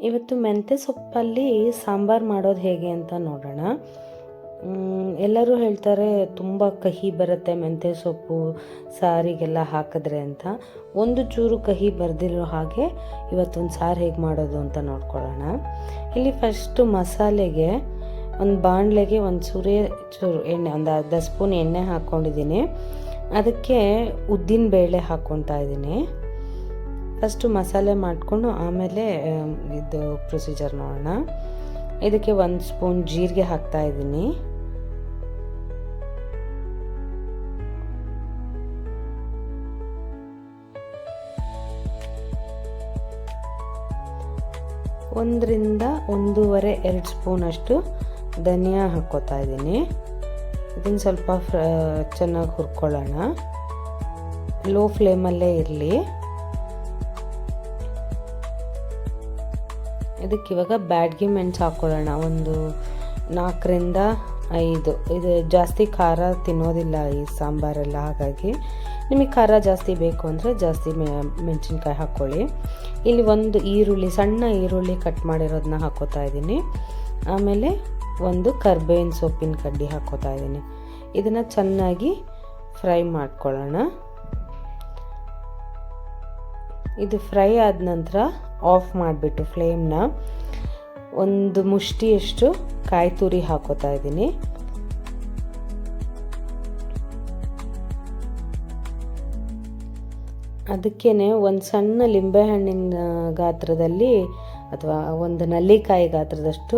ಇವತ್ತು ಮೆಂತ್ಯ ಸೊಪ್ಪಲ್ಲಿ ಸಾಂಬಾರು ಮಾಡೋದು ಹೇಗೆ ಅಂತ ನೋಡೋಣ. ಎಲ್ಲರೂ ಹೇಳ್ತಾರೆ ತುಂಬ ಕಹಿ ಬರುತ್ತೆ ಮೆಂತ್ಯ ಸೊಪ್ಪು ಸಾರಿಗೆಲ್ಲ ಹಾಕಿದ್ರೆ ಅಂತ. ಒಂದು ಚೂರು ಕಹಿ ಬರ್ದಿರೋ ಹಾಗೆ ಇವತ್ತೊಂದು ಸಾರು ಹೇಗೆ ಮಾಡೋದು ಅಂತ ನೋಡ್ಕೊಳ್ಳೋಣ. ಇಲ್ಲಿ ಫಸ್ಟು ಮಸಾಲೆಗೆ ಒಂದು ಬಾಣಲೆಗೆ ಒಂದು ಚೂರು ಎಣ್ಣೆ, ಒಂದು ಅರ್ಧ ಸ್ಪೂನ್ ಎಣ್ಣೆ ಹಾಕ್ಕೊಂಡಿದ್ದೀನಿ. ಅದಕ್ಕೆ ಉದ್ದಿನ ಬೇಳೆ ಹಾಕ್ಕೊತಾ ಇದ್ದೀನಿ. ಫಸ್ಟು ಮಸಾಲೆ ಮಾಡಿಕೊಂಡು ಆಮೇಲೆ ಇದು ಪ್ರೊಸೀಜರ್ ನೋಡೋಣ. ಇದಕ್ಕೆ 1 ಸ್ಪೂನ್ ಜೀರಿಗೆ ಹಾಕ್ತಾ ಇದ್ದೀನಿ. ಒಂದರಿಂದ 1.5-2 ಸ್ಪೂನ್ ಅಷ್ಟು ಧನಿಯಾ ಹಾಕ್ಕೋತಾ ಇದ್ದೀನಿ. ಇದನ್ನು ಸ್ವಲ್ಪ ಚೆನ್ನಾಗಿ ಹುರ್ಕೊಳ್ಳೋಣ. ಲೋ ಫ್ಲೇಮಲ್ಲೇ ಇರಲಿ. ಇದಕ್ಕೆ ಇವಾಗ ಬ್ಯಾಡಗಿ ಮೆಣಸು ಹಾಕ್ಕೊಳ್ಳೋಣ. ಒಂದು 4ರಿಂದ 5. ಇದು ಜಾಸ್ತಿ ಖಾರ ತಿನ್ನೋದಿಲ್ಲ ಈ ಸಾಂಬಾರೆಲ್ಲ, ಹಾಗಾಗಿ ನಿಮಗೆ ಖಾರ ಜಾಸ್ತಿ ಬೇಕು ಅಂದರೆ ಜಾಸ್ತಿ ಮೆಣಸಿನ್ಕಾಯಿ ಹಾಕ್ಕೊಳ್ಳಿ. ಇಲ್ಲಿ ಒಂದು ಈರುಳ್ಳಿ, ಸಣ್ಣ ಈರುಳ್ಳಿ ಕಟ್ ಮಾಡಿರೋದನ್ನ ಹಾಕ್ಕೋತಾ ಇದ್ದೀನಿ. ಆಮೇಲೆ ಒಂದು ಕರ್ಬೇವಿನ ಸೊಪ್ಪಿನ ಕಡ್ಡಿ ಹಾಕ್ಕೋತಾ ಇದ್ದೀನಿ. ಇದನ್ನು ಚೆನ್ನಾಗಿ ಫ್ರೈ ಮಾಡ್ಕೊಳ್ಳೋಣ. ಇದು ಫ್ರೈ ಆದ ನಂತರ ಆಫ್ ಮಾಡಿಬಿಟ್ಟು ಫ್ಲೇಮ್ನ ಒಂದು ಮುಷ್ಟಿಯಷ್ಟು ಕಾಯಿ ತುರಿ ಹಾಕೋತಾ ಇದ್ದೀನಿ. ಅದಕ್ಕೇನೆ ಒಂದು ಸಣ್ಣ ಲಿಂಬೆಹಣ್ಣಿನ ಗಾತ್ರದಲ್ಲಿ ಅಥವಾ ಒಂದು ನಲ್ಲಿಕಾಯಿ ಗಾತ್ರದಷ್ಟು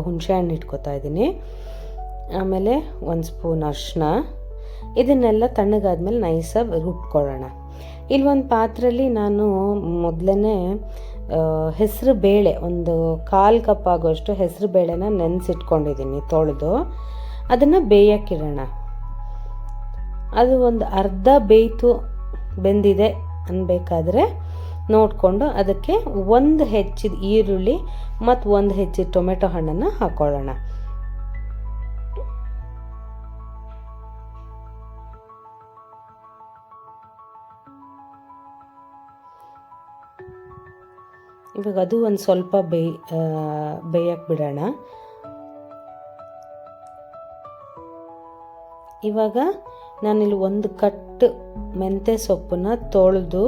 ಹುಣಸೆಹಣ್ಣು ಇಟ್ಕೋತಾ ಇದ್ದೀನಿ. ಆಮೇಲೆ 1 ಸ್ಪೂನ್ ಅರಿಶಿನ. ಇದನ್ನೆಲ್ಲ ತಣ್ಣಗಾದ್ಮೇಲೆ ನೈಸಾಗಿ ರುಬ್ಕೊಳ್ಳೋಣ. ಇಲ್ಲಿ ಒಂದು ಪಾತ್ರೆಯಲ್ಲಿ ನಾನು ಮೊದಲೇ ಹೆಸರು ಬೇಳೆ, ಒಂದು 1/4 ಕಪ್ ಆಗೋಷ್ಟು ಹೆಸರು ಬೇಳೆನ ನೆನೆಸಿಟ್ಕೊಂಡಿದ್ದೀನಿ ತೊಳೆದು. ಅದನ್ನು ಬೇಯಕ್ಕಿಡೋಣ. ಅದು ಒಂದು ಅರ್ಧ ಬೆಂದಿದೆ ಅನ್ಬೇಕಾದ್ರೆ ನೋಡಿಕೊಂಡು ಅದಕ್ಕೆ 1 ಹೆಚ್ಚಿದ ಈರುಳ್ಳಿ ಮತ್ತು 1 ಹೆಚ್ಚಿದ ಟೊಮೆಟೊ ಹಣ್ಣನ್ನು ಹಾಕ್ಕೊಳ್ಳೋಣ. ಇವಾಗ ಅದು ಒಂದು ಸ್ವಲ್ಪ ಬೇಯಕ್ಕೆ ಬಿಡೋಣ. ಇವಾಗ ನಾನಿಲ್ಲಿ 1 ಕಟ್ಟು ಮೆಂತ್ಯ ಸೊಪ್ಪನ್ನ ತೊಳೆದು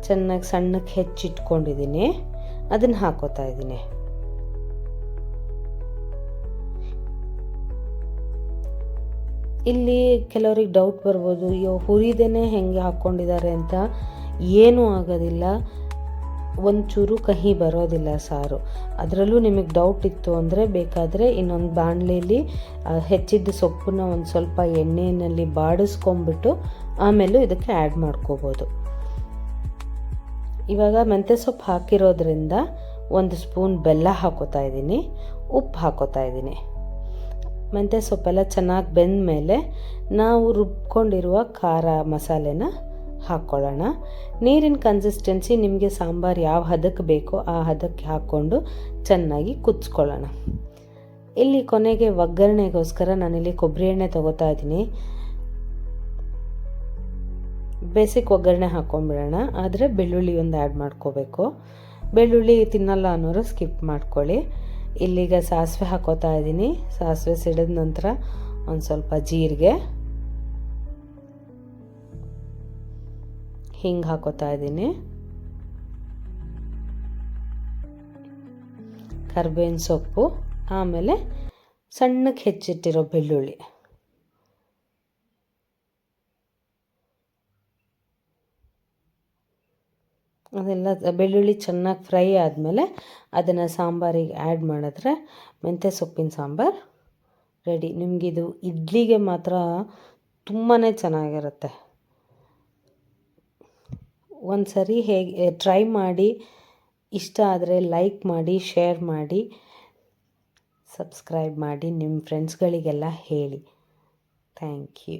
ಚೆನ್ನಾಗಿ ಸಣ್ಣಕ್ಕೆ ಹೆಚ್ಚಿಟ್ಕೊಂಡಿದ್ದೀನಿ. ಅದನ್ನು ಹಾಕೋತಾ ಇದ್ದೀನಿ. ಇಲ್ಲಿ ಕೆಲವ್ರಿಗೆ ಡೌಟ್ ಬರ್ಬೋದು, ಅಯ್ಯೋ ಹುರಿದೇನೆ ಹೆಂಗೆ ಹಾಕ್ಕೊಂಡಿದ್ದಾರೆ ಅಂತ. ಏನೂ ಆಗೋದಿಲ್ಲ, ಒಂಚೂರು ಕಹಿ ಬರೋದಿಲ್ಲ ಸಾರು. ಅದರಲ್ಲೂ ನಿಮಗೆ ಡೌಟ್ ಇತ್ತು ಅಂದರೆ ಬೇಕಾದರೆ ಇನ್ನೊಂದು ಬಾಣಲೆಯಲ್ಲಿ ಹೆಚ್ಚಿದ್ದ ಸೊಪ್ಪನ್ನ ಒಂದು ಸ್ವಲ್ಪ ಎಣ್ಣೆಯಲ್ಲಿ ಬಾಡಿಸ್ಕೊಂಬಿಟ್ಟು ಆಮೇಲೂ ಇದಕ್ಕೆ ಆ್ಯಡ್ ಮಾಡ್ಕೋಬೋದು. ಇವಾಗ ಮೆಂತ್ಯ ಸೊಪ್ಪು ಹಾಕಿರೋದ್ರಿಂದ 1 ಸ್ಪೂನ್ ಬೆಲ್ಲ ಹಾಕೋತಾ ಇದ್ದೀನಿ. ಉಪ್ಪು ಹಾಕೋತಾ ಇದ್ದೀನಿ. ಮೆಂತ್ಯ ಸೊಪ್ಪೆಲ್ಲ ಚೆನ್ನಾಗಿ ಬೆಂದ ಮೇಲೆ ನಾವು ರುಬ್ಕೊಂಡಿರುವ ಖಾರ ಮಸಾಲೆನ ಹಾಕ್ಕೊಳ್ಳೋಣ. ನೀರಿನ ಕನ್ಸಿಸ್ಟೆನ್ಸಿ ನಿಮಗೆ ಸಾಂಬಾರು ಯಾವ ಹದಕ್ಕೆ ಬೇಕೋ ಆ ಹದಕ್ಕೆ ಹಾಕ್ಕೊಂಡು ಚೆನ್ನಾಗಿ ಕುದಿಸ್ಕೊಳ್ಳೋಣ. ಇಲ್ಲಿ ಕೊನೆಗೆ ಒಗ್ಗರಣೆಗೋಸ್ಕರ ನಾನಿಲ್ಲಿ ಕೊಬ್ಬರಿ ಎಣ್ಣೆ ತೊಗೋತಾ ಇದ್ದೀನಿ. ಬೇಸಿಕ್ ಒಗ್ಗರಣೆ ಹಾಕ್ಕೊಂಬಿಡೋಣ. ಆದರೆ ಬೆಳ್ಳುಳ್ಳಿ ಒಂದು ಆ್ಯಡ್ ಮಾಡ್ಕೋಬೇಕು. ಬೆಳ್ಳುಳ್ಳಿ ತಿನ್ನಲ್ಲ ಅನ್ನೋರು ಸ್ಕಿಪ್ ಮಾಡ್ಕೊಳ್ಳಿ. ಇಲ್ಲಿಗ ಸಾಸಿವೆ ಹಾಕೋತಾ ಇದ್ದೀನಿ. ಸಾಸಿವೆ ಸಿಡಿದ ನಂತರ ಒಂದು ಸ್ವಲ್ಪ ಜೀರಿಗೆ, ಹಿಂಗೆ ಹಾಕೋತಾ ಇದ್ದೀನಿ. ಕರ್ಬೇವಿನ ಸೊಪ್ಪು, ಆಮೇಲೆ ಸಣ್ಣಕ್ಕೆ ಹೆಚ್ಚಿಟ್ಟಿರೋ ಬೆಳ್ಳುಳ್ಳಿ. ಅದೆಲ್ಲ ಬೆಳ್ಳುಳ್ಳಿ ಚೆನ್ನಾಗಿ ಫ್ರೈ ಆದಮೇಲೆ ಅದನ್ನು ಸಾಂಬಾರಿಗೆ ಆ್ಯಡ್ ಮಾಡಿದ್ರೆ ಮೆಂತ್ಯ ಸೊಪ್ಪಿನ ಸಾಂಬಾರು ರೆಡಿ. ನಿಮಗಿದು ಇಡ್ಲಿಗೆ ಮಾತ್ರ ತುಂಬಾ ಚೆನ್ನಾಗಿರುತ್ತೆ. ಒಂದು ಸರಿ ಹೇಗೆ ಟ್ರೈ ಮಾಡಿ, ಇಷ್ಟ ಆದರೆ ಲೈಕ್ ಮಾಡಿ, ಶೇರ್ ಮಾಡಿ, ಸಬ್ಸ್ಕ್ರೈಬ್ ಮಾಡಿ, ನಿಮ್ಮ ಫ್ರೆಂಡ್ಸ್ಗಳಿಗೆಲ್ಲ ಹೇಳಿ. Thank you.